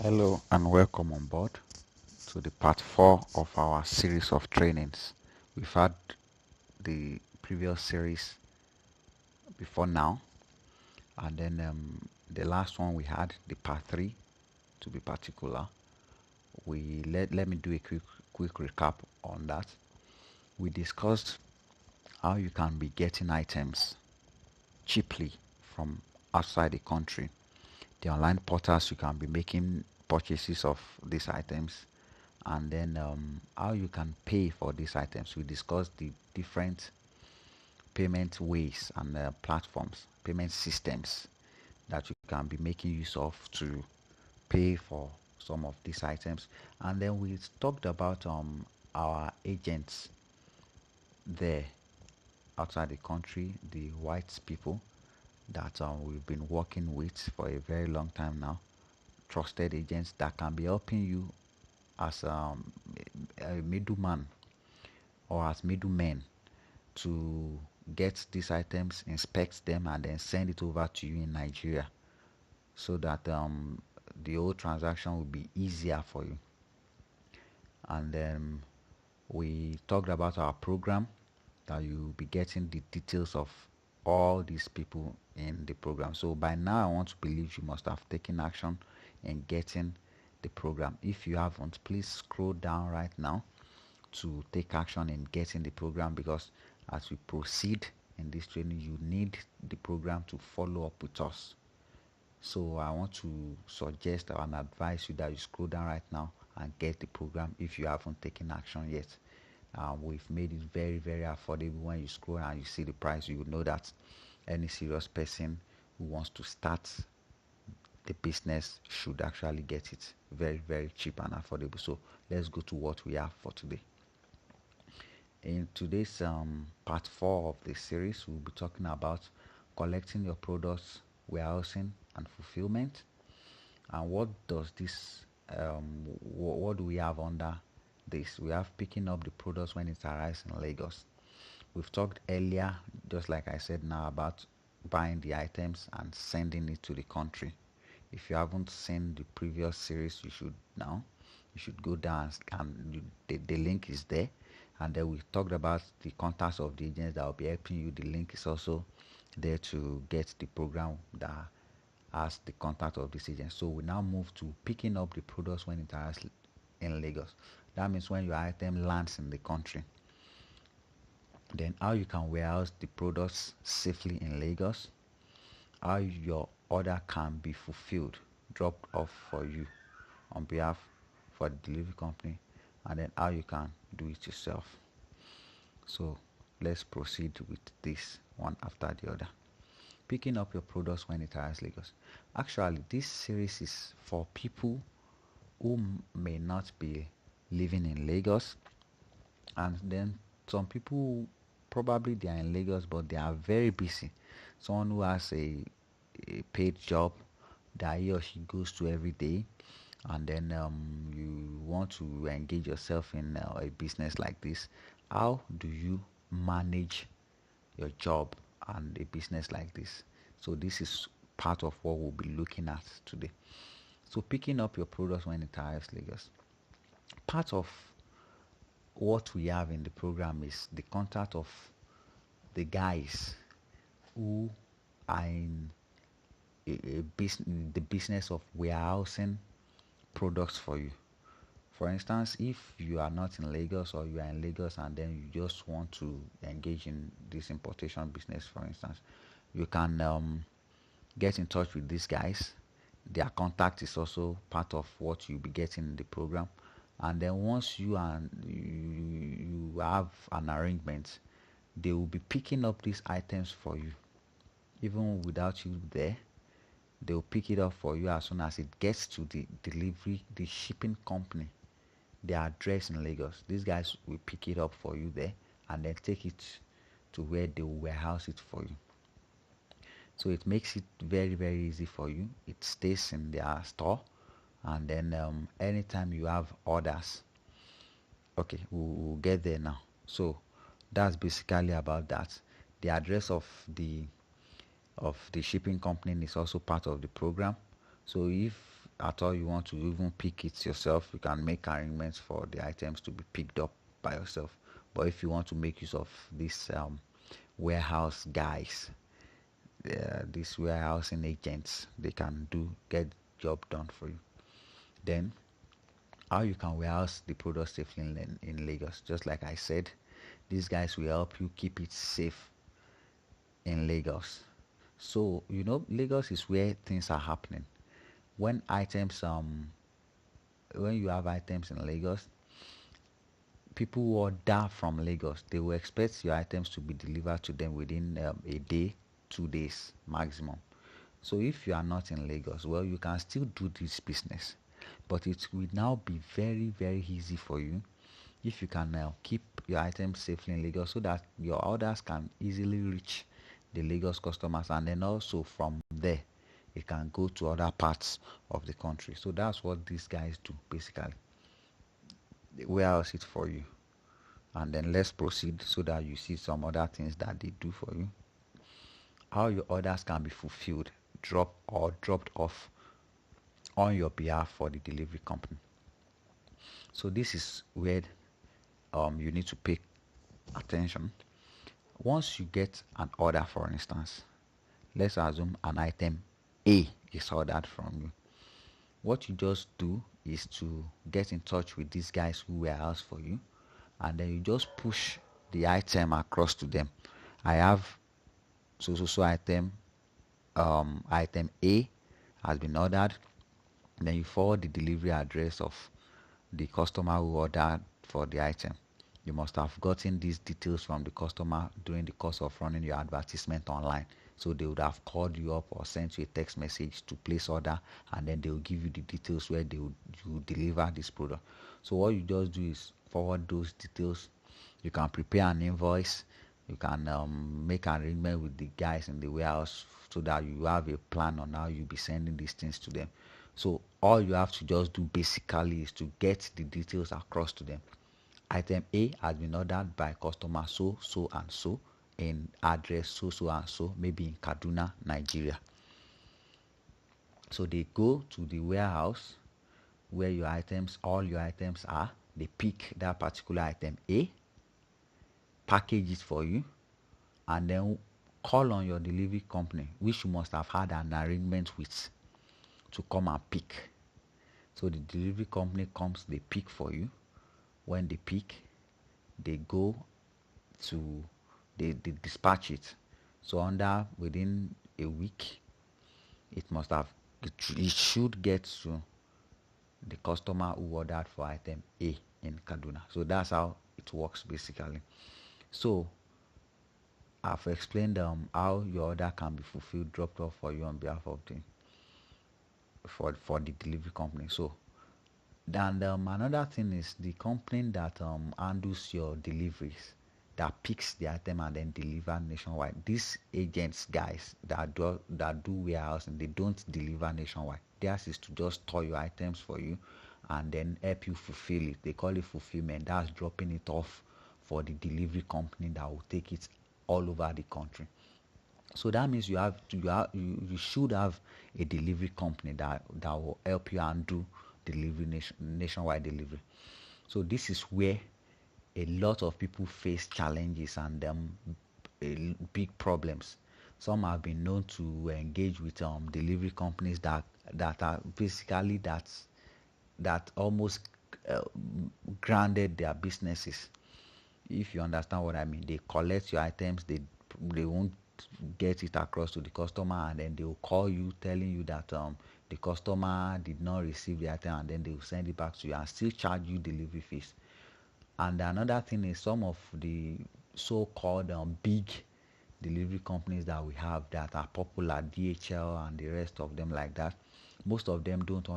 Hello and welcome on board to the part 4 of our series of trainings. We've had the previous series before now, and then the last one we had, the part 3 to be particular. Let me do a quick recap on that. We discussed how you can be getting items cheaply from outside the country, the online portals you can be making purchases of these items, and then how you can pay for these items. We discussed the different payment ways and platforms, payment systems that you can be making use of to pay for some of these items. And then we talked about our agents there outside the country, the white people that we've been working with for a very long time now, trusted agents that can be helping you as a middleman or as middlemen to get these items, inspect them, and then send it over to you in Nigeria, so that the whole transaction will be easier for you. And then we talked about our program, that you'll be getting the details of all these people in the program. So by now, I want to believe you must have taken action in getting the program. If you haven't, please scroll down right now to take action in getting the program, because as we proceed in this training, you need the program to follow up with us. So I want to suggest and advise you that you scroll down right now and get the program if you haven't taken action yet. We've made it very, very affordable. When you scroll and you see the price, you will know that any serious person who wants to start the business should actually get it very, very cheap and affordable. So let's go to what we have for today. In today's part 4 of the series, we'll be talking about collecting your products, warehousing, and fulfillment. And what does this, what do we have under this? We have picking up the products when it arrives in Lagos. We've talked earlier, just like I said now, about buying the items and sending it to the country. If you haven't seen the previous series, you should now. You should go down and the link is there. And then we talked about the contacts of the agents that will be helping you. The link is also there to get the program that has the contact of this agent. So we now move to picking up the products when it arrives in Lagos. That means when your item lands in the country. Then how you can warehouse the products safely in Lagos, how your order can be fulfilled, dropped off for you on behalf for the delivery company, and then how you can do it yourself. So let's proceed with this one after the other. Picking up your products when it arrives Lagos. Actually, this series is for people who may not be living in Lagos, and then some people probably they are in Lagos but they are very busy. Someone who has a paid job that he or she goes to every day, and then you want to engage yourself in a business like this. How do you manage your job and a business like this? So this is part of what we'll be looking at today. So picking up your products when it arrives Lagos. Part of what we have in the program is the contact of the guys who are in the business of warehousing products for you. For instance, if you are not in Lagos, or you are in Lagos and then you just want to engage in this importation business, for instance, you can get in touch with these guys. Their contact is also part of what you'll be getting in the program. And then once you have an arrangement, they will be picking up these items for you, even without you there. They will pick it up for you as soon as it gets to the shipping company, the address in Lagos. These guys will pick it up for you there and then take it to where they will warehouse it for you. So it makes it very, very easy for you. It stays in their store, and then anytime you have orders, okay, we'll get there now. So that's basically about that. The address of the shipping company is also part of the program. So if at all you want to even pick it yourself, you can make arrangements for the items to be picked up by yourself. But if you want to make use of this warehouse guys, these warehousing agents, they can get job done for you. Then how you can warehouse the product safely in Lagos. Just like I said, these guys will help you keep it safe in Lagos. So Lagos is where things are happening. When items when you have items in Lagos, people who order from Lagos, they will expect your items to be delivered to them within a day, 2 days maximum. So if you are not in Lagos, well, you can still do this business, but it will now be very, very easy for you if you can now keep your items safely in Lagos so that your orders can easily reach the Lagos customers, and then also from there it can go to other parts of the country. So that's what these guys do basically. They warehouse it for you. And then let's proceed so that you see some other things that they do for you. How your orders can be fulfilled, dropped off on your behalf for the delivery company. So this is where you need to pay attention. Once you get an order, for instance, let's assume an item A is ordered from you. What you just do is to get in touch with these guys who warehouse for you, and then you just push the item across to them. I have so item, item A has been ordered. Then you forward the delivery address of the customer who ordered for the item. You must have gotten these details from the customer during the course of running your advertisement online. So they would have called you up or sent you a text message to place order, and then they will give you the details where you deliver this product. So what you just do is forward those details. You can prepare an invoice. You can make an arrangement with the guys in the warehouse so that you have a plan on how you'll be sending these things to them. So all you have to just do basically is to get the details across to them. Item A has been ordered by customer so and so in address so and so, maybe in Kaduna, Nigeria. So they go to the warehouse where all your items are. They pick that particular item A, package it for you, and then call on your delivery company, which you must have had an arrangement with, to come and pick. So the delivery company comes, they pick for you. When they pick, they go to they dispatch it. So within a week, it should get to the customer who ordered for item A in Kaduna. So that's how it works basically. So I've explained how your order can be fulfilled, dropped off for you on behalf of for the delivery company. So then another thing is the company that handles your deliveries, that picks the item and then deliver nationwide. These agents guys that do warehousing, they don't deliver nationwide. Theirs is to just store your items for you and then help you fulfill it. They call it fulfillment. That's dropping it off for the delivery company that will take it all over the country. So that means you should have a delivery company that will help you and do nationwide delivery. So this is where a lot of people face challenges and big problems. Some have been known to engage with delivery companies that are basically that almost uh, grounded their businesses. If you understand what I mean, they collect your items, they won't get it across to the customer, and then they will call you telling you that the customer did not receive the item, and then they will send it back to you and still charge you delivery fees. And another thing is some of the so-called big delivery companies that we have that are popular, DHL and the rest of them like that, most of them don't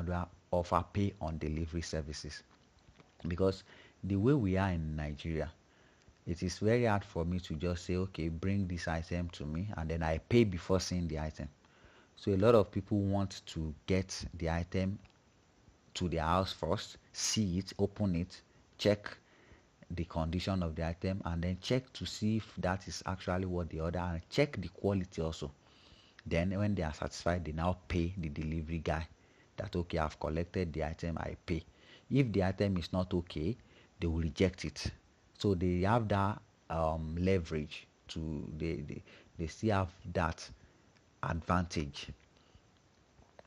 offer pay on delivery services, because the way we are in Nigeria, it is very hard for me to just say, okay, bring this item to me, and then I pay before seeing the item. So a lot of people want to get the item to their house first, see it, open it, check the condition of the item, and then check to see if that is actually what they order, and check the quality also. Then when they are satisfied, they now pay the delivery guy that okay, I've collected the item, I pay. If the item is not okay, they will reject it. So they have that leverage to they still have that advantage.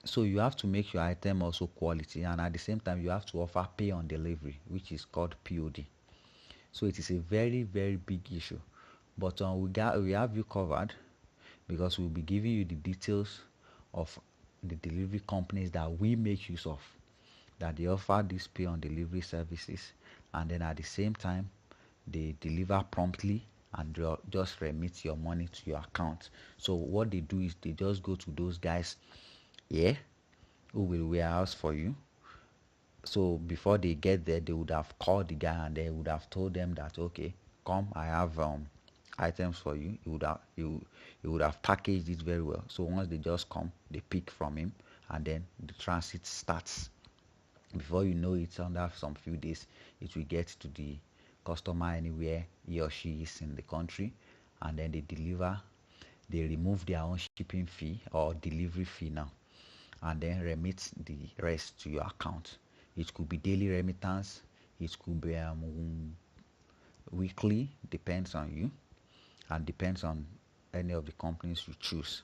So you have to make your item also quality, and at the same time you have to offer pay on delivery, which is called POD. So it is a very very big issue, but we have you covered because we'll be giving you the details of the delivery companies that we make use of, that they offer this pay on delivery services, and then at the same time they deliver promptly and they'll just remit your money to your account. So what they do is they just go to those guys here who will warehouse for you. So before they get there, they would have called the guy and they would have told them that okay, come, I have items for you. He would have packaged it very well. So once they just come, they pick from him, and then the transit starts. Before you know it, under some few days, it will get to the customer anywhere he or she is in the country, and then they deliver. They remove their own shipping fee or delivery fee now, and then remit the rest to your account. It could be daily remittance, it could be weekly, depends on you, and depends on any of the companies you choose.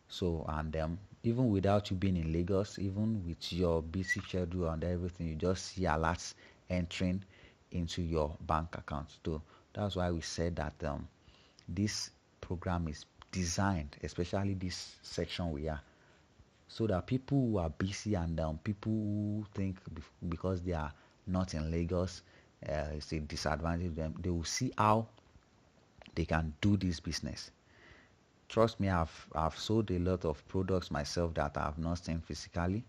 So, and even without you being in Lagos, even with your busy schedule and everything, you just see alerts entering into your bank account. So that's why we said that this program is designed, especially this section we are, so that people who are busy and people who think because they are not in Lagos, it's a disadvantage to them. They will see how they can do this business. Trust me, I've sold a lot of products myself that I have not seen physically.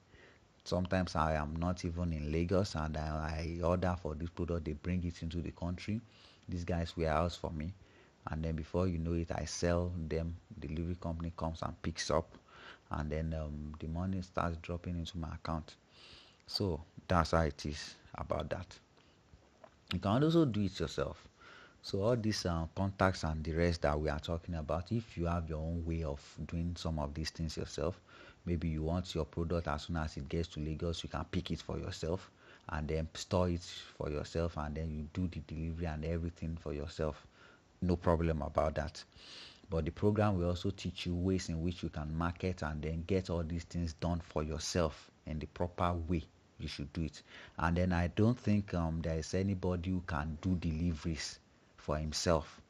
Sometimes I am not even in Lagos and I order for this product, they bring it into the country. These guys warehouse for me, and then before you know it, I sell them. Delivery company comes and picks up, and then the money starts dropping into my account. So that's how it is about that. You can also do it yourself. So all these contacts and the rest that we are talking about, if you have your own way of doing some of these things yourself, maybe you want your product as soon as it gets to Lagos, you can pick it for yourself and then store it for yourself, and then you do the delivery and everything for yourself. No problem about that. But the program will also teach you ways in which you can market and then get all these things done for yourself in the proper way you should do it. And then I don't think there is anybody who can do deliveries for himself,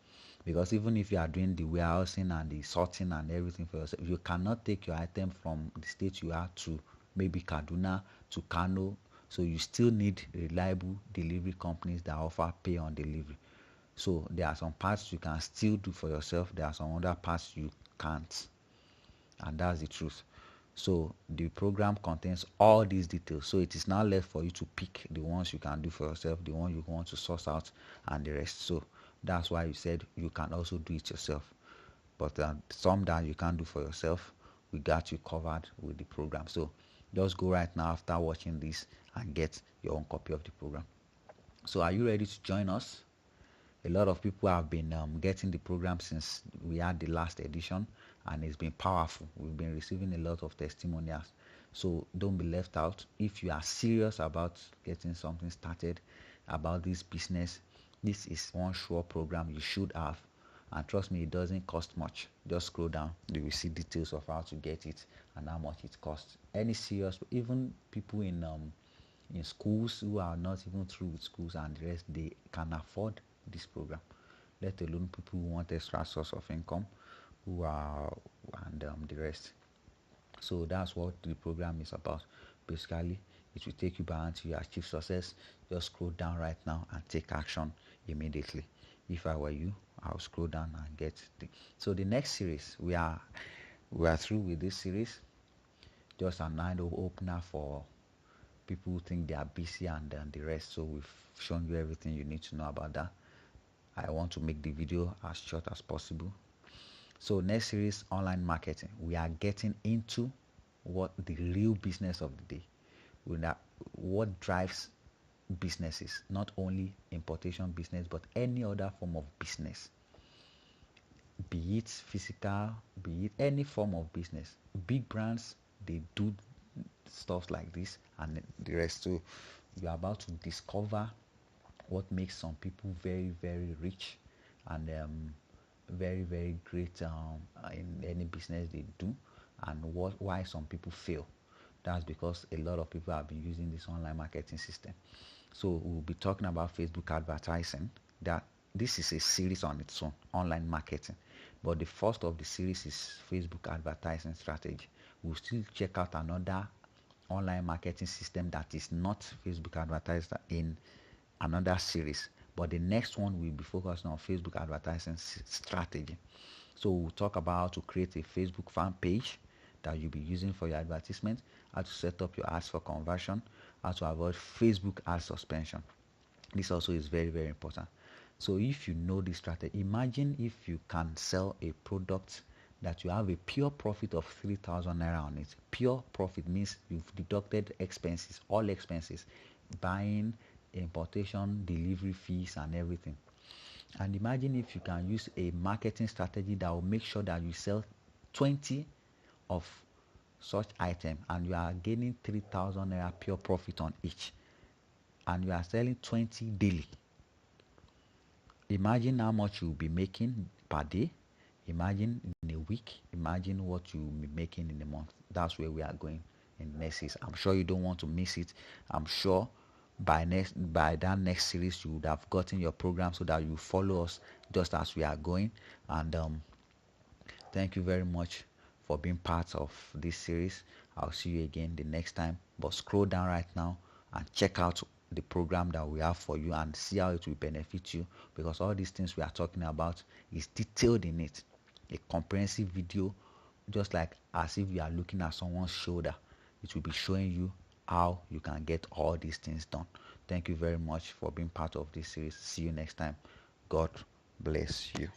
because even if you are doing the warehousing and the sorting and everything for yourself, you cannot take your item from the state you are to maybe Kaduna to Kano. So you still need reliable delivery companies that offer pay on delivery. So there are some parts you can still do for yourself, there are some other parts you can't, and that's the truth. So the program contains all these details, so it is now left for you to pick the ones you can do for yourself, the one you want to source out, and the rest. So that's why you said you can also do it yourself, but some that you can't do for yourself, we got you covered with the program. So just go right now after watching this and get your own copy of the program. So are you ready to join us? A lot of people have been getting the program since we had the last edition, and it's been powerful. We've been receiving a lot of testimonials. So don't be left out. If you are serious about getting something started about this business, this is one sure program you should have. And trust me, it doesn't cost much. Just scroll down, you will see details of how to get it and how much it costs. Any serious, even people in schools who are not even through with schools and the rest, they can afford this program, let alone people who want extra source of income, who are and the rest. So that's what the program is about. Basically, it will take you back to your achieve success. Just scroll down right now and take action immediately. If I were you, I'll scroll down and get so the next series, we are through with this series. Just an eye opener for people who think they are busy and the rest. So we've shown you everything you need to know about that. I want to make the video as short as possible. So next series, online marketing. We are getting into what the real business of the day. What drives businesses, not only importation business, but any other form of business, be it physical, be it any form of business. Big brands, they do stuff like this and the rest. So you are about to discover what makes some people very, very rich and very, very great in any business they do, and why some people fail. That's because a lot of people have been using this online marketing system. So we'll be talking about Facebook advertising. That this is a series on its own, online marketing. But the first of the series is Facebook advertising strategy. We'll still check out another online marketing system that is not Facebook advertising in another series. But the next one will be focused on Facebook advertising strategy. So we'll talk about how to create a Facebook fan page that you'll be using for your advertisement, how to set up your ads for conversion, how to avoid Facebook ad suspension. This also is very, very important. So if you know this strategy, imagine if you can sell a product that you have a pure profit of 3,000 naira on it. Pure profit means you've deducted expenses, all expenses, buying, importation, delivery fees, and everything. And imagine if you can use a marketing strategy that will make sure that you sell 20 of such item and you are gaining 3,000 naira pure profit on each, and you are selling 20 daily. Imagine how much you'll be making per day. Imagine in a week. Imagine what you'll be making in a month. That's where we are going in next series. I'm sure you don't want to miss it. I'm sure by that next series you would have gotten your program so that you follow us just as we are going. And thank you very much for being part of this series. I'll see you again the next time. But scroll down right now and check out the program that we have for you and see how it will benefit you, because all these things we are talking about is detailed in it. A comprehensive video, just like as if you are looking at someone's shoulder. It will be showing you how you can get all these things done. Thank you very much for being part of this series. See you next time. God bless you.